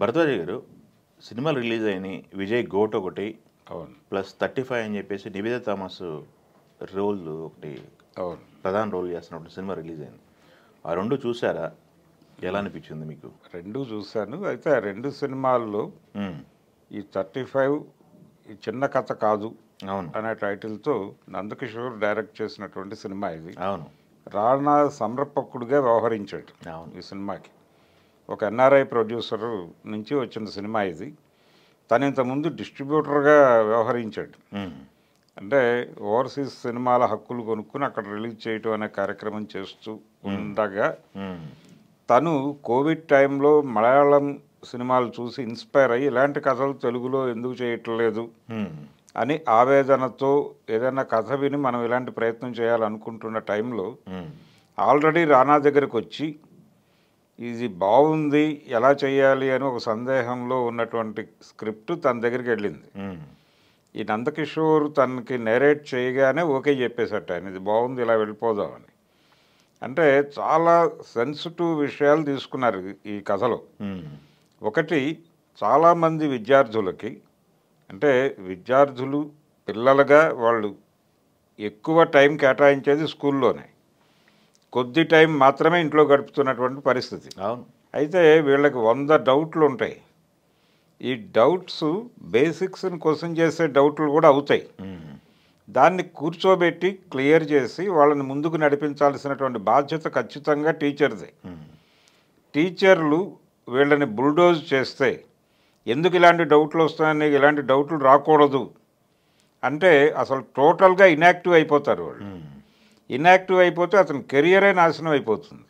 భరద్వాజ గారు సినిమాలు రిలీజ్ అయినాయి. విజయ్ గోట్ ఒకటి, అవును ప్లస్ 35 అని చెప్పేసి నివేద థామస్ రోల్ ఒకటి అవును ప్రధాన రోల్ చేస్తున్నప్పుడు సినిమా రిలీజ్ అయింది. ఆ రెండు చూసారా? ఎలా అనిపించింది మీకు? రెండు చూశాను. అయితే ఆ రెండు సినిమాల్లో ఈ 35 ఈ చిన్న కథ కాదు అవును అనే టైటిల్తో నందకిషోర్ డైరెక్ట్ చేసినటువంటి సినిమా ఇది. అవును రాణా సంరక్షకుడిగా వ్యవహరించాడు అవును ఈ సినిమాకి. ఒక ఎన్ఆర్ఐ ప్రొడ్యూసర్ నుంచి వచ్చిన సినిమా ఇది. తను ఇంతకుముందు డిస్ట్రిబ్యూటర్గా వ్యవహరించాడు. అంటే ఓవర్సీస్ సినిమాల హక్కులు కొనుక్కుని అక్కడ రిలీజ్ చేయటం అనే కార్యక్రమం చేస్తూ ఉండగా తను కోవిడ్ టైంలో మలయాళం సినిమాలు చూసి ఇన్స్పైర్ అయ్యి ఇలాంటి కథలు తెలుగులో ఎందుకు చేయట్లేదు అని ఆవేదనతో ఏదైనా కథ విని మనం ఇలాంటి ప్రయత్నం చేయాలనుకుంటున్న టైంలో ఆల్రెడీ రానా దగ్గరికి వచ్చి ఇది బాగుంది ఎలా చేయాలి అని ఒక సందేహంలో ఉన్నటువంటి స్క్రిప్ట్ తన దగ్గరికి వెళ్ళింది. ఈ నందకిషోర్ తనకి నేరేట్ చేయగానే ఓకే చెప్పేసట ఆయన ఇది బాగుంది ఇలా వెళ్ళిపోదామని. అంటే చాలా సెన్సిటివ్ విషయాలు తీసుకున్నారు ఈ కథలో. ఒకటి, చాలామంది విద్యార్థులకి అంటే విద్యార్థులు పిల్లలుగా వాళ్ళు ఎక్కువ టైం కేటాయించేది స్కూల్లోనే, కొద్ది టైం మాత్రమే ఇంట్లో గడుపుతున్నటువంటి పరిస్థితి. అవును. అయితే వీళ్ళకి 100 డౌట్లు ఉంటాయి. ఈ డౌట్స్ బేసిక్స్ని క్వశ్చన్ చేసే డౌట్లు కూడా అవుతాయి. దాన్ని కూర్చోబెట్టి క్లియర్ చేసి వాళ్ళని ముందుకు నడిపించాల్సినటువంటి బాధ్యత ఖచ్చితంగా టీచర్దే. టీచర్లు వీళ్ళని బుల్డోజ్ చేస్తే ఎందుకు ఇలాంటి డౌట్లు వస్తాయని, ఇలాంటి డౌట్లు రాకూడదు అంటే అసలు టోటల్గా ఇన్యాక్టివ్ అయిపోతారు వాళ్ళు. ఇన్యాక్టివ్ అయిపోతే అతని కెరియరే నాశనం అయిపోతుంది.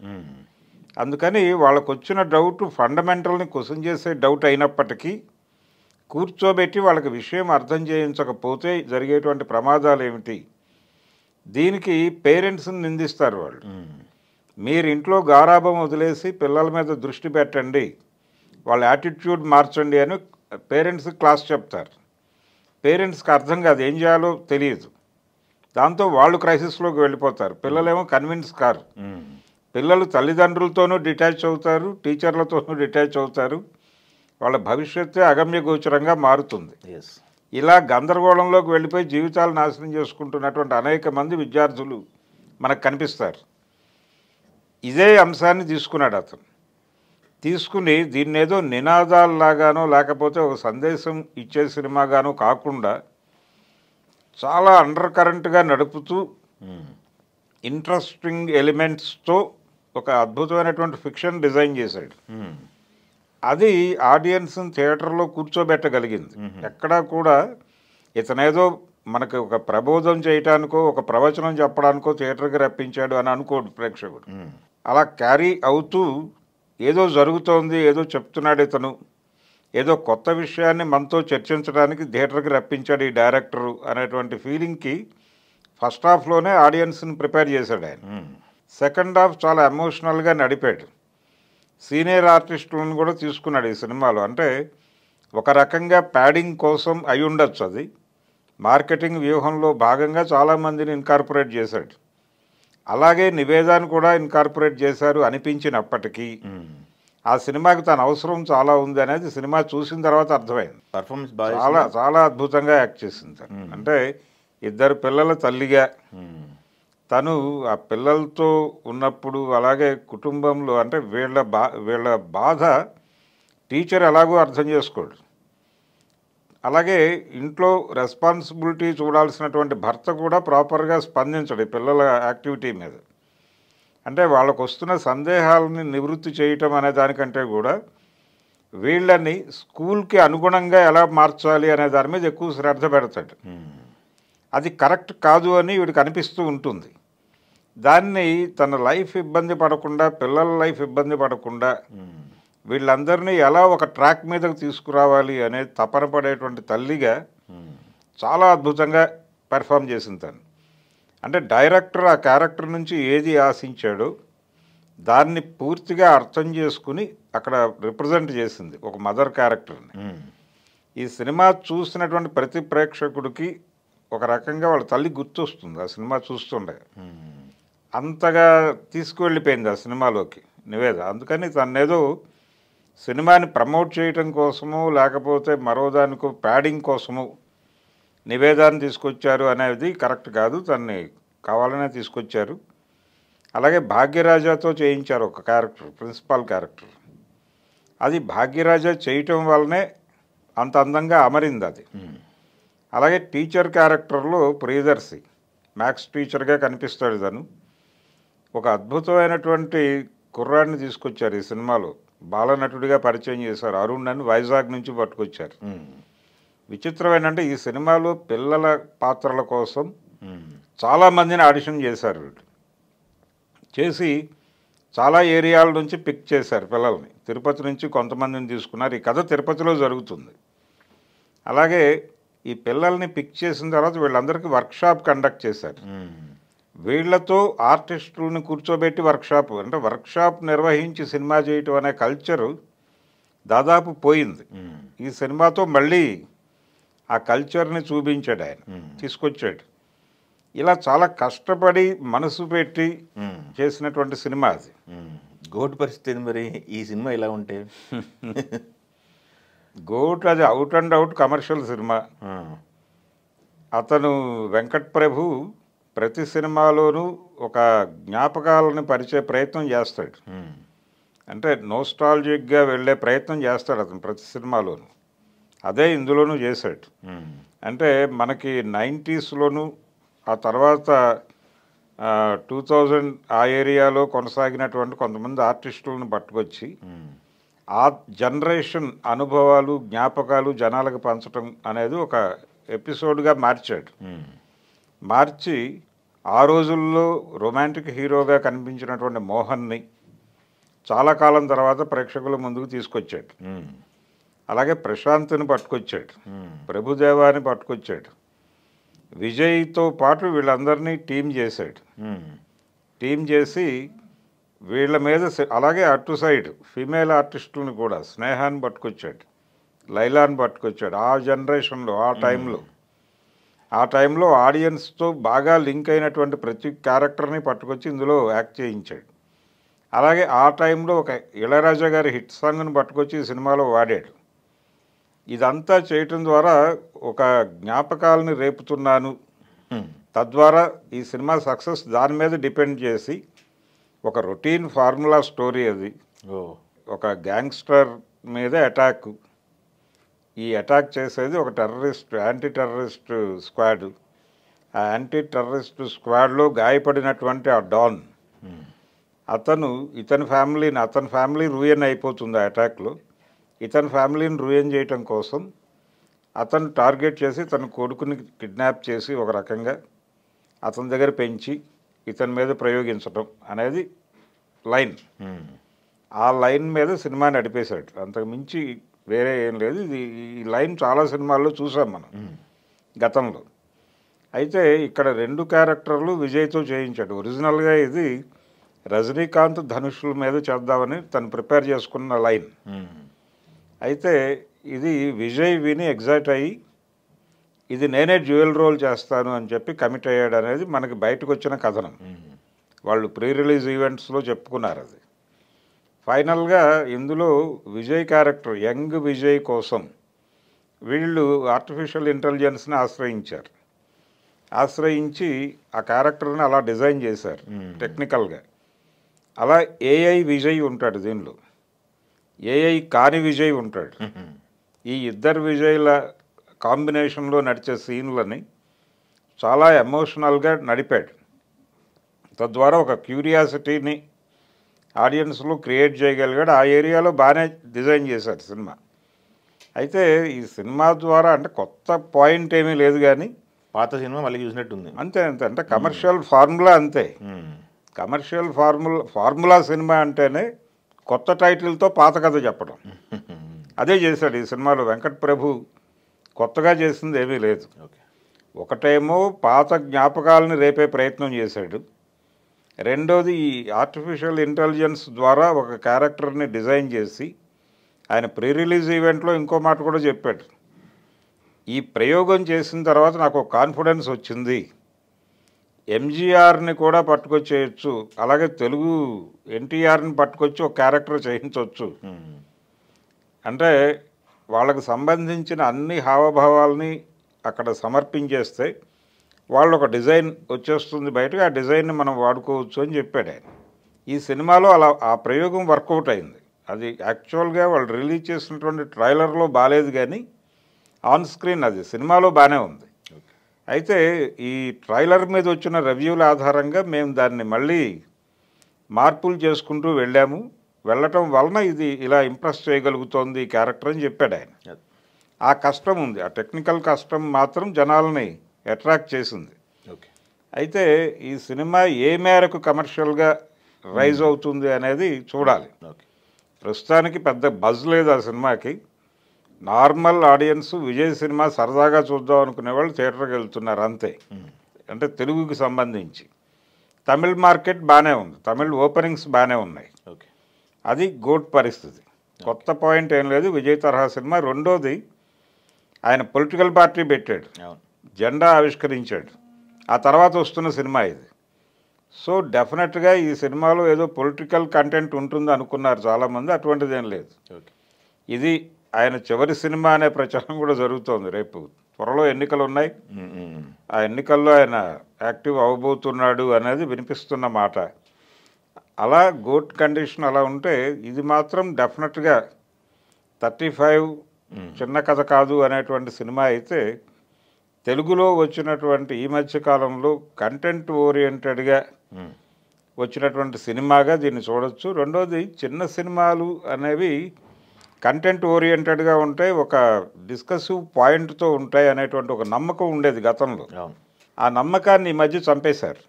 అందుకని వాళ్ళకు వచ్చిన డౌట్ ఫండమెంటల్ని క్వశ్చన్ చేసే డౌట్ అయినప్పటికీ కూర్చోబెట్టి వాళ్ళకి విషయం అర్థం చేయించకపోతే జరిగేటువంటి ప్రమాదాలు ఏమిటి, దీనికి పేరెంట్స్ని నిందిస్తారు వాళ్ళు. మీరు ఇంట్లో గారాబం వదిలేసి పిల్లల మీద దృష్టి పెట్టండి, వాళ్ళ యాటిట్యూడ్ మార్చండి అని పేరెంట్స్కి క్లాస్ చెప్తారు. పేరెంట్స్కి అర్థం కాదు, ఏం చేయాలో తెలియదు. దాంతో వాళ్ళు క్రైసిస్లోకి వెళ్ళిపోతారు. పిల్లలేమో కన్విన్స్ కారు. పిల్లలు తల్లిదండ్రులతోనూ డిటాచ్ అవుతారు, టీచర్లతోనూ డిటాచ్ అవుతారు. వాళ్ళ భవిష్యత్తే అగమ్య గోచరంగా మారుతుంది. ఇలా గందరగోళంలోకి వెళ్ళిపోయి జీవితాలు నాశనం చేసుకుంటున్నటువంటి అనేక మంది విద్యార్థులు మనకు కనిపిస్తారు. ఇదే అంశాన్ని తీసుకున్నాడు అతను. తీసుకుని దీన్ని ఏదో నినాదాల్లాగానో లేకపోతే ఒక సందేశం ఇచ్చే సినిమాగానో కాకుండా చాలా అండర్ కరెంట్గా నడుపుతూ ఇంట్రెస్టింగ్ ఎలిమెంట్స్తో ఒక అద్భుతమైనటువంటి ఫిక్షన్ డిజైన్ చేశాడు. అది ఆడియన్స్ని థియేటర్లో కూర్చోబెట్టగలిగింది. ఎక్కడా కూడా ఇతనేదో మనకు ఒక ప్రబోధం చేయటానికో ఒక ప్రవచనం చెప్పడానికో థియేటర్కి రప్పించాడు అని అనుకోడు ప్రేక్షకుడు. అలా క్యారీ అవుతూ ఏదో జరుగుతోంది, ఏదో చెప్తున్నాడు ఇతను, ఏదో కొత్త విషయాన్ని మనతో చర్చించడానికి థియేటర్కి రప్పించాడు ఈ డైరెక్టరు అనేటువంటి ఫీలింగ్కి ఫస్ట్ హాఫ్లోనే ఆడియన్స్ని ప్రిపేర్ చేశాడు ఆయన. సెకండ్ హాఫ్ చాలా ఎమోషనల్గా నడిపాడు. సీనియర్ ఆర్టిస్టులను కూడా తీసుకున్నాడు ఈ సినిమాలో. అంటే ఒక రకంగా ప్యాడింగ్ కోసం అయి ఉండొచ్చు, అది మార్కెటింగ్ వ్యూహంలో భాగంగా చాలామందిని ఇన్కార్పొరేట్ చేశాడు. అలాగే నివేదాన్ని కూడా ఇన్కార్పొరేట్ చేశారు అనిపించినప్పటికీ ఆ సినిమాకి తన అవసరం చాలా ఉంది అనేది సినిమా చూసిన తర్వాత అర్థమైంది. పర్ఫార్మెన్స్ చాలా చాలా అద్భుతంగా యాక్ట్ చేసింది తను. అంటే ఇద్దరు పిల్లల తల్లిగా తను ఆ పిల్లలతో ఉన్నప్పుడు, అలాగే కుటుంబంలో అంటే వీళ్ళ బాధ టీచర్ ఎలాగో అర్థం చేసుకోడు. అలాగే ఇంట్లో రెస్పాన్సిబిలిటీ చూడాల్సినటువంటి భర్త కూడా ప్రాపర్గా స్పందించడు పిల్లల యాక్టివిటీ మీద. అంటే వాళ్ళకు వస్తున్న సందేహాలని నివృత్తి చేయటం అనే దానికంటే కూడా వీళ్ళని స్కూల్కి అనుగుణంగా ఎలా మార్చాలి అనే దాని మీద ఎక్కువ శ్రద్ధ పెడతాడు. అది కరెక్ట్ కాదు అని వీడికి అనిపిస్తూ ఉంటుంది. దాన్ని తన లైఫ్ ఇబ్బంది పడకుండా, పిల్లల లైఫ్ ఇబ్బంది పడకుండా వీళ్ళందరినీ ఎలా ఒక ట్రాక్ మీదకు తీసుకురావాలి అనే తపన పడేటువంటి తల్లిగా చాలా అద్భుతంగా పెర్ఫామ్ చేసింది తను. అంటే డైరెక్టర్ ఆ క్యారెక్టర్ నుంచి ఏది ఆశించాడో దాన్ని పూర్తిగా అర్థం చేసుకుని అక్కడ రిప్రజెంట్ చేసింది ఒక మదర్ క్యారెక్టర్ని. ఈ సినిమా చూసినటువంటి ప్రతి ప్రేక్షకుడికి ఒక రకంగా వాళ్ళ తల్లి గుర్తొస్తుంది ఆ సినిమా చూస్తుండే. అంతగా తీసుకువెళ్ళిపోయింది ఆ సినిమాలోకి నివేద. అందుకని తనేదో సినిమాని ప్రమోట్ చేయటం కోసము లేకపోతే మరో దానికో ప్యాడింగ్ కోసము నివేదాన్ని తీసుకొచ్చారు అనేది కరెక్ట్ కాదు. తన్ని కావాలనే తీసుకొచ్చారు. అలాగే భాగ్యరాజాతో చేయించారు ఒక క్యారెక్టర్, ప్రిన్సిపాల్ క్యారెక్టర్. అది భాగ్యరాజా చేయటం వల్లనే అంత అందంగా అమరింది అది. అలాగే టీచర్ క్యారెక్టర్లో ప్రియదర్శి మ్యాథ్స్ టీచర్గా కనిపిస్తాడు. తను ఒక అద్భుతమైనటువంటి కుర్రాడిని తీసుకొచ్చారు ఈ సినిమాలో, బాలనటుడిగా పరిచయం చేశారు. అరుణ్ అని వైజాగ్ నుంచి పట్టుకొచ్చారు. విచిత్రం ఏంటంటే ఈ సినిమాలో పిల్లల పాత్రల కోసం చాలామందిని ఆడిషన్ చేశారు. వీళ్ళు చేసి చాలా ఏరియాల నుంచి పిక్ చేశారు పిల్లల్ని. తిరుపతి నుంచి కొంతమందిని తీసుకున్నారు. ఈ కథ తిరుపతిలో జరుగుతుంది. అలాగే ఈ పిల్లల్ని పిక్ చేసిన తర్వాత వీళ్ళందరికీ వర్క్షాప్ కండక్ట్ చేశారు. వీళ్లతో ఆర్టిస్టులను కూర్చోబెట్టి వర్క్షాప్, అంటే వర్క్షాప్ నిర్వహించి సినిమా చేయటం అనే కల్చరు దాదాపు పోయింది. ఈ సినిమాతో మళ్ళీ ఆ కల్చర్ని చూపించాడు ఆయన, తీసుకొచ్చాడు. ఇలా చాలా కష్టపడి మనసు పెట్టి చేసినటువంటి సినిమా అది. గోట్ పరిస్థితి మరి ఈ సినిమా ఇలా ఉంటే గోట్ అది out and out commercial cinema. అతను వెంకట్ ప్రభు ప్రతి సినిమాలోనూ ఒక జ్ఞాపకాలను పరిచే ప్రయత్నం చేస్తాడు. అంటే నోస్టాలజిక్గా వెళ్ళే ప్రయత్నం చేస్తాడు అతను ప్రతి సినిమాలోనూ. అదే ఇందులోనూ చేశాడు. అంటే మనకి 90స్లోనూ ఆ తర్వాత 2000 ఆ ఏరియాలో కొనసాగినటువంటి కొంతమంది ఆర్టిస్టులను పట్టుకొచ్చి ఆ జనరేషన్ అనుభవాలు జ్ఞాపకాలు జనాలకు పంచడం అనేది ఒక ఎపిసోడ్గా మార్చాడు. మార్చి ఆ రోజుల్లో రొమాంటిక్ హీరోగా కనిపించినటువంటి మోహన్ని చాలా కాలం తర్వాత ప్రేక్షకుల ముందుకు తీసుకొచ్చాడు. అలాగే ప్రశాంత్ని పట్టుకొచ్చాడు, ప్రభుదేవాని పట్టుకొచ్చాడు, విజయ్తో పాటు వీళ్ళందరినీ టీం చేశాడు. టీం చేసి వీళ్ళ మీద అలాగే అటు సైడ్ ఫీమేల్ ఆర్టిస్టులను కూడా స్నేహాన్ని పట్టుకొచ్చాడు, లైలాని పట్టుకొచ్చాడు. ఆ జనరేషన్లో ఆ టైంలో ఆడియన్స్తో బాగా లింక్ అయినటువంటి ప్రతి క్యారెక్టర్ని పట్టుకొచ్చి ఇందులో యాక్ట్ చేయించాడు. అలాగే ఆ టైంలో ఒక ఇళయరాజా గారి హిట్ సాంగ్ని పట్టుకొచ్చి ఈ సినిమాలో వాడాడు. ఇదంతా చేయటం ద్వారా ఒక జ్ఞాపకాలని రేపుతున్నాను, తద్వారా ఈ సినిమా సక్సెస్ దాని మీద డిపెండ్ చేసి ఒక రొటీన్ ఫార్ములా స్టోరీ అది. ఒక గ్యాంగ్స్టర్ మీద అటాక్, ఈ అటాక్ చేసేది ఒక టెర్రరిస్ట్, యాంటీ టెర్రరిస్ట్ స్క్వాడ్. ఆ యాంటీ టెర్రరిస్ట్ స్క్వాడ్లో గాయపడినటువంటి ఆ డాన్ ఇతని ఫ్యామిలీ రూయన్ అయిపోతుంది ఆ అటాక్లో. ఇతని ఫ్యామిలీని రూయన్ చేయటం కోసం అతను టార్గెట్ చేసి తన కొడుకుని కిడ్నాప్ చేసి ఒక రకంగా అతని దగ్గర పెంచి ఇతని మీద ప్రయోగించడం అనేది లైన్. ఆ లైన్ మీద సినిమా నడిపేశాడు. అంతకు మించి వేరే ఏం లేదు. ఈ లైన్ చాలా సినిమాల్లో చూసాం మనం గతంలో. అయితే ఇక్కడ 2 క్యారెక్టర్లు విజయ్తో చేయించాడు. ఒరిజినల్గా ఇది రజనీకాంత్ ధనుషుల మీద చేద్దామని తను ప్రిపేర్ చేసుకున్న లైన్. అయితే ఇది విజయ్ విని ఎగ్జైట్ అయ్యి ఇది నేనే డ్యూయల్ రోల్ చేస్తాను అని చెప్పి కమిట్ అయ్యాడు అనేది మనకి బయటకు వచ్చిన కథనం. వాళ్ళు ప్రీ రిలీజ్ ఈవెంట్స్లో చెప్పుకున్నారు అది. ఫైనల్గా ఇందులో విజయ్ క్యారెక్టర్, యంగ్ విజయ్ కోసం వీళ్ళు ఆర్టిఫిషియల్ ఇంటెలిజెన్స్ని ఆశ్రయించి ఆ క్యారెక్టర్ని అలా డిజైన్ చేశారు టెక్నికల్గా. అలా ఏఐ విజయ్ ఉంటాడు దీనిలో, ఏఐ కాని విజయ్ ఉంటాడు. ఈ ఇద్దరు విజయ్ల కాంబినేషన్లో నడిచే సీన్లని చాలా ఎమోషనల్గా నడిపాడు. తద్వారా ఒక క్యూరియాసిటీని ఆడియన్స్లో క్రియేట్ చేయగలిగాడు. ఆ ఏరియాలో బాగానే డిజైన్ చేశాడు సినిమా. అయితే ఈ సినిమా ద్వారా అంటే కొత్త పాయింట్ ఏమీ లేదు, కానీ పాత సినిమా మళ్ళీ చూసినట్టుంది. అంతే అంటే కమర్షియల్ ఫార్ములా అంతే. కమర్షియల్ ఫార్ములా సినిమా అంటేనే కొత్త టైటిల్తో పాత కథ చెప్పడం. అదే చేశాడు ఈ సినిమాలో వెంకట్ ప్రభు. కొత్తగా చేసింది ఏమీ లేదు. ఒకటేమో పాత జ్ఞాపకాలని రేపే ప్రయత్నం చేశాడు. రెండోది ఈ ఆర్టిఫిషియల్ ఇంటెలిజెన్స్ ద్వారా ఒక క్యారెక్టర్ని డిజైన్ చేసి ఆయన ప్రీ రిలీజ్ ఈవెంట్లో ఇంకో మాట కూడా చెప్పాడు. ఈ ప్రయోగం చేసిన తర్వాత నాకు ఒక కాన్ఫిడెన్స్ వచ్చింది, ఎంజీఆర్ని కూడా పట్టుకొచ్చేయచ్చు, అలాగే తెలుగు ఎన్టీఆర్ని పట్టుకొచ్చి ఒక క్యారెక్టర్ చేయించవచ్చు అంటే వాళ్ళకు సంబంధించిన అన్ని హావభావాల్ని అక్కడ సమర్పించేస్తే వాళ్ళు ఒక డిజైన్ వచ్చేస్తుంది బయటకు, ఆ డిజైన్ని మనం వాడుకోవచ్చు అని చెప్పాడు ఆయన. ఈ సినిమాలో అలా ఆ ప్రయోగం వర్కౌట్ అయింది. అది యాక్చువల్గా వాళ్ళు రిలీజ్ చేసినటువంటి ట్రైలర్లో బాగాలేదు, కానీ ఆన్ స్క్రీన్ అది సినిమాలో బాగానే ఉంది. అయితే ఈ ట్రైలర్ మీద వచ్చిన రివ్యూల ఆధారంగా మేము దాన్ని మళ్ళీ మార్పులు చేసుకుంటూ వెళ్ళటం వలన ఇది ఇలా ఇంప్రెస్ చేయగలుగుతోంది ఈ క్యారెక్టర్ అని చెప్పాడు ఆయన. ఆ కష్టం ఉంది, ఆ టెక్నికల్ కష్టం మాత్రం జనాలని అట్రాక్ట్ చేసింది. అయితే ఈ సినిమా ఏ మేరకు కమర్షియల్గా రైజ్ అవుతుంది అనేది చూడాలి. ప్రస్తుతానికి పెద్ద బజ్ లేదు ఆ సినిమాకి. నార్మల్ ఆడియన్స్ విజయ్ సినిమా సరదాగా చూద్దాం అనుకునే వాళ్ళు థియేటర్కి వెళ్తున్నారు అంతే. అంటే తెలుగుకి సంబంధించి తమిళ్ మార్కెట్ బాగానే ఉంది, తమిళ్ ఓపెనింగ్స్ బాగానే ఉన్నాయి. అది గోట్ పరిస్థితి. కొత్త పాయింట్ ఏం లేదు విజయ్ తరహా సినిమా. రెండోది ఆయన పొలిటికల్ పార్టీ పెట్టాడు, జెండా ఆవిష్కరించాడు, ఆ తర్వాత వస్తున్న సినిమా ఇది. సో డెఫినెట్గా ఈ సినిమాలో ఏదో పొలిటికల్ కంటెంట్ ఉంటుంది అనుకున్నారు చాలామంది, అటువంటిదేం లేదు. ఇది ఆయన చివరి సినిమా అనే ప్రచారం కూడా జరుగుతోంది. రేపు త్వరలో ఎన్నికలు ఉన్నాయి, ఆ ఎన్నికల్లో ఆయన యాక్టివ్ అవ్వబోతున్నాడు అనేది వినిపిస్తున్న మాట. అలా గోట్ కండిషన్ అలా ఉంటే ఇది మాత్రం డెఫినెట్గా 35 చిన్న కథ కాదు అనేటువంటి సినిమా అయితే తెలుగులో వచ్చినటువంటి ఈ మధ్యకాలంలో కంటెంట్ ఓరియంటెడ్గా వచ్చినటువంటి సినిమాగా దీన్ని చూడొచ్చు. రెండోది చిన్న సినిమాలు అనేవి కంటెంట్ ఓరియంటెడ్గా ఉంటాయి, ఒక డిస్కసివ్ పాయింట్తో ఉంటాయి అనేటువంటి ఒక నమ్మకం ఉండేది గతంలో. ఆ నమ్మకాన్ని ఈ మధ్య చంపేశారు.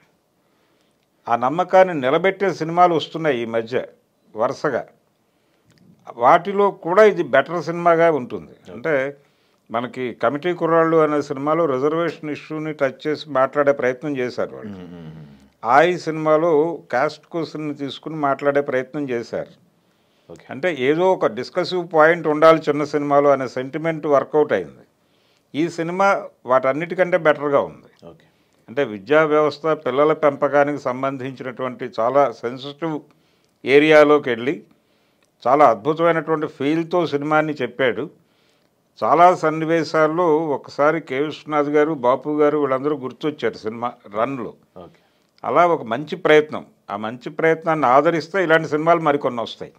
ఆ నమ్మకాన్ని నిలబెట్టే సినిమాలు వస్తున్నాయి ఈ మధ్య వరుసగా. వాటిలో కూడా ఇది బెటర్ సినిమాగా ఉంటుంది. అంటే మనకి కమిటీ కుర్రాళ్ళు అనే సినిమాలో రిజర్వేషన్ ఇష్యూని టచ్ చేసి మాట్లాడే ప్రయత్నం చేశారు వాళ్ళు. ఈ సినిమాలో కాస్ట్ క్వశ్చన్ని తీసుకుని మాట్లాడే ప్రయత్నం చేశారు. అంటే ఏదో ఒక డిస్కసివ్ పాయింట్ ఉండాలి చిన్న సినిమాలో అనే సెంటిమెంట్ వర్కౌట్ అయింది. ఈ సినిమా వాటన్నిటికంటే బెటర్గా ఉంది. అంటే విద్యా వ్యవస్థ, పిల్లల పెంపకానికి సంబంధించినటువంటి చాలా సెన్సిటివ్ ఏరియాలోకి వెళ్ళి చాలా అద్భుతమైనటువంటి ఫీల్తో సినిమాని చెప్పాడు. చాలా సన్నివేశాల్లో ఒకసారి కె విశ్వనాథ్ గారు, బాపు గారు వీళ్ళందరూ గుర్తొచ్చారు సినిమా రన్లో. అలా ఒక మంచి ప్రయత్నం, ఆ మంచి ప్రయత్నాన్ని ఆదరిస్తే ఇలాంటి సినిమాలు మరికొన్ని వస్తాయి.